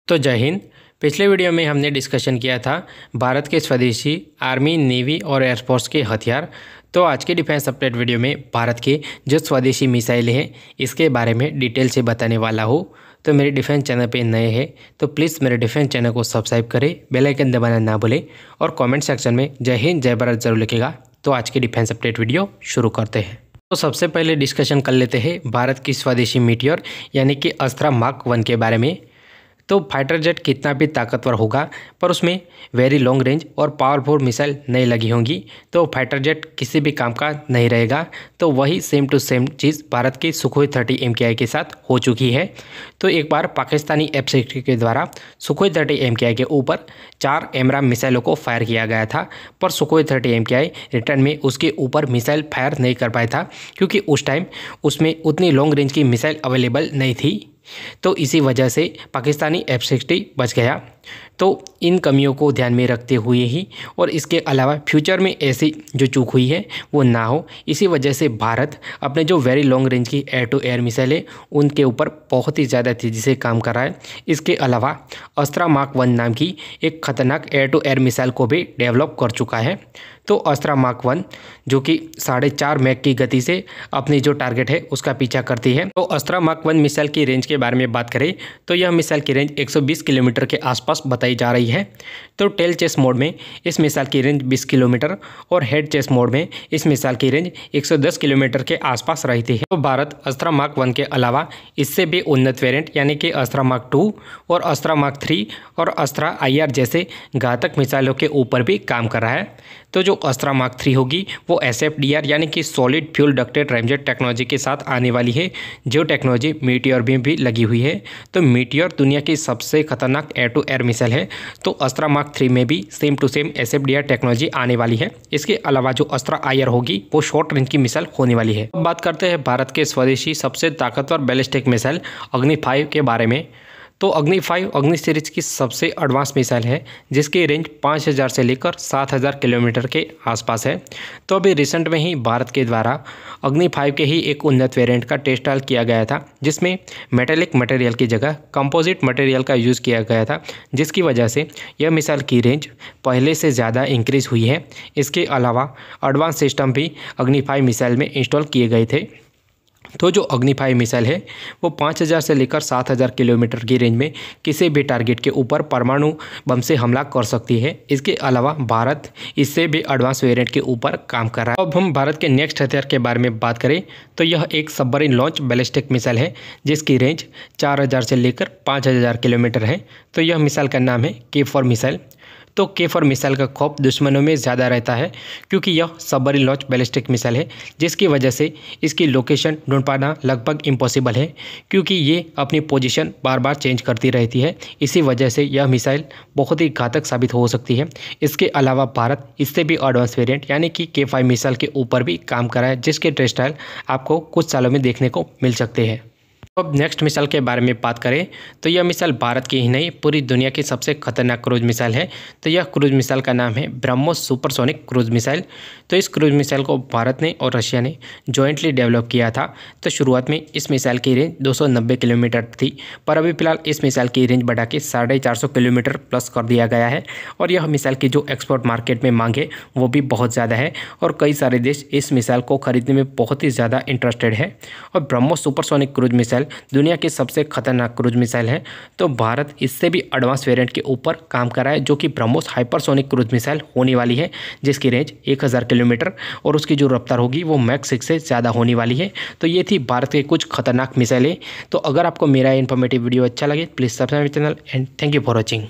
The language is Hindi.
तो जय हिंद। पिछले वीडियो में हमने डिस्कशन किया था भारत के स्वदेशी आर्मी, नेवी और एयरफोर्स के हथियार। तो आज के डिफेंस अपडेट वीडियो में भारत के जो स्वदेशी मिसाइलें हैं इसके बारे में डिटेल से बताने वाला हूँ। तो मेरे डिफेंस चैनल पे नए हैं तो प्लीज़ मेरे डिफेंस चैनल को सब्सक्राइब करें, बेल आइकन दबाना ना भूलें और कमेंट सेक्शन में जय हिंद जय भारत जरूर लिखेगा। तो आज के डिफेंस अपडेट वीडियो शुरू करते हैं। तो सबसे पहले डिस्कशन कर लेते हैं भारत की स्वदेशी मीटियोर यानी कि अस्त्रा मार्क 1 के बारे में। तो फाइटर जेट कितना भी ताकतवर होगा पर उसमें वेरी लॉन्ग रेंज और पावरफुल मिसाइल नहीं लगी होंगी तो फाइटर जेट किसी भी काम का नहीं रहेगा। तो वही सेम टू सेम चीज़ भारत की सुखोई 30 MKI के साथ हो चुकी है। तो एक बार पाकिस्तानी F-16 के द्वारा सुखोई 30 MKI के ऊपर 4 एमराम मिसाइलों को फायर किया गया था, पर सुखोई 30 MKI रिटर्न में उसके ऊपर मिसाइल फायर नहीं कर पाया था क्योंकि उस टाइम उसमें उतनी लॉन्ग रेंज की मिसाइल अवेलेबल नहीं थी। तो इसी वजह से पाकिस्तानी F-16 बच गया। तो इन कमियों को ध्यान में रखते हुए ही और इसके अलावा फ्यूचर में ऐसी जो चूक हुई है वो ना हो, इसी वजह से भारत अपने जो वेरी लॉन्ग रेंज की एयर टू एयर मिसाइल है उनके ऊपर बहुत ही ज़्यादा तेज़ी से काम कर रहा है। इसके अलावा अस्त्रा मार्क 1 नाम की एक खतरनाक एयर टू एयर मिसाइल को भी डेवलप कर चुका है। तो अस्त्रा मार्क 1 जो कि 4.5 मैक की गति से अपनी जो टारगेट है उसका पीछा करती है। तो अस्त्रा मार्क 1 मिसाइल की रेंज के बारे में बात करें तो यह मिसाइल की रेंज 120 किलोमीटर के आसपास बताई जा रही है। तो टेल चेस मोड में इस मिसाइल की रेंज 20 किलोमीटर और हेड चेस मोड में इस मिसाइल की रेंज 110 किलोमीटर के आसपास रहती है। तो भारत अस्त्रा मार्क 1 के अलावा इससे भी उन्नत वेरिएंट यानी कि अस्त्रा मार्क 2 और अस्त्रा मार्क 3 और अस्त्रा IR जैसे घातक मिसाइलों के ऊपर भी काम कर रहा है। तो जो अस्त्रा मार्क 3 होगी वो SFDR यानी कि solid fuel ducted ramjet technology के साथ आने वाली है, जो टेक्नोलॉजी मीटियोर में भी लगी हुई है। तो मीटियोर दुनिया की सबसे खतरनाक एयर टू एयर मिसाइल है। तो अस्त्रा मार्क 3 में भी same to same SFDR technology आने वाली है। इसके अलावा जो अस्त्रा IR होगी वो शॉर्ट रेंज की मिसाइल होने वाली है। अब बात करते हैं भारत के स्वदेशी सबसे ताकतवर बैलिस्टिक मिसाइल अग्नि 5 के बारे में। तो अग्नि 5 अग्नि सीरीज की सबसे एडवांस मिसाइल है जिसकी रेंज 5000 से लेकर 7000 किलोमीटर के आसपास है। तो अभी रिसेंट में ही भारत के द्वारा अग्नि 5 के ही एक उन्नत वेरिएंट का टेस्ट ट्रायल किया गया था जिसमें मेटेलिक मटेरियल की जगह कंपोजिट मटेरियल का यूज़ किया गया था, जिसकी वजह से यह मिसाइल की रेंज पहले से ज़्यादा इंक्रीज़ हुई है। इसके अलावा एडवांस सिस्टम भी अग्नि 5 मिसाइल में इंस्टॉल किए गए थे। तो जो अग्नि 5 मिसाइल है वो 5000 से लेकर 7000 किलोमीटर की रेंज में किसी भी टारगेट के ऊपर परमाणु बम से हमला कर सकती है। इसके अलावा भारत इससे भी एडवांस वेरिएंट के ऊपर काम कर रहा है। अब हम भारत के नेक्स्ट हथियार के बारे में बात करें तो यह एक सबमरीन लॉन्च बैलिस्टिक मिसाइल है जिसकी रेंज 4000 से लेकर 5000 किलोमीटर है। तो यह मिसाइल का नाम है K4 मिसाइल। तो K4 मिसाइल का खौफ दुश्मनों में ज़्यादा रहता है क्योंकि यह सबमरीन लॉन्च बैलिस्टिक मिसाइल है, जिसकी वजह से इसकी लोकेशन ढूंढ पाना लगभग इम्पॉसिबल है क्योंकि ये अपनी पोजीशन बार बार चेंज करती रहती है। इसी वजह से यह मिसाइल बहुत ही घातक साबित हो सकती है। इसके अलावा भारत इससे भी एडवांस वेरिएंट यानी कि K5 मिसाइल के ऊपर भी काम कर रहा है, जिसके टेस्ट ट्रायल आपको कुछ सालों में देखने को मिल सकते हैं। अब नेक्स्ट मिसाइल के बारे में बात करें तो यह मिसाइल भारत की ही नहीं पूरी दुनिया की सबसे खतरनाक क्रूज मिसाइल है। तो यह क्रूज मिसाइल का नाम है ब्रह्मोस सुपरसोनिक क्रूज मिसाइल। तो इस क्रूज मिसाइल को भारत ने और रशिया ने जॉइंटली डेवलप किया था। तो शुरुआत में इस मिसाइल की रेंज 290 किलोमीटर थी, पर अभी फिलहाल इस मिसाइल की रेंज बढ़ा के 450 किलोमीटर प्लस कर दिया गया है। और यह मिसाइल की जो एक्सपोर्ट मार्केट में मांग है वो भी बहुत ज़्यादा है और कई सारे देश इस मिसाइल को खरीदने में बहुत ही ज़्यादा इंटरेस्टेड है। और ब्रह्मोस सुपरसोनिक क्रूज मिसाइल दुनिया की सबसे खतरनाक क्रूज मिसाइल है। तो भारत इससे भी एडवांस वेरिएंट के ऊपर काम कर रहा है जो कि ब्रह्मोस हाइपरसोनिक क्रूज मिसाइल होने वाली है, जिसकी रेंज 1000 किलोमीटर और उसकी जो रफ्तार होगी वो मैक 6 से ज़्यादा होने वाली है। तो ये थी भारत के कुछ खतरनाक मिसाइलें। तो अगर आपको मेरा इन्फॉर्मेटिव वीडियो अच्छा लगे please subscribe channel and thank you for watching.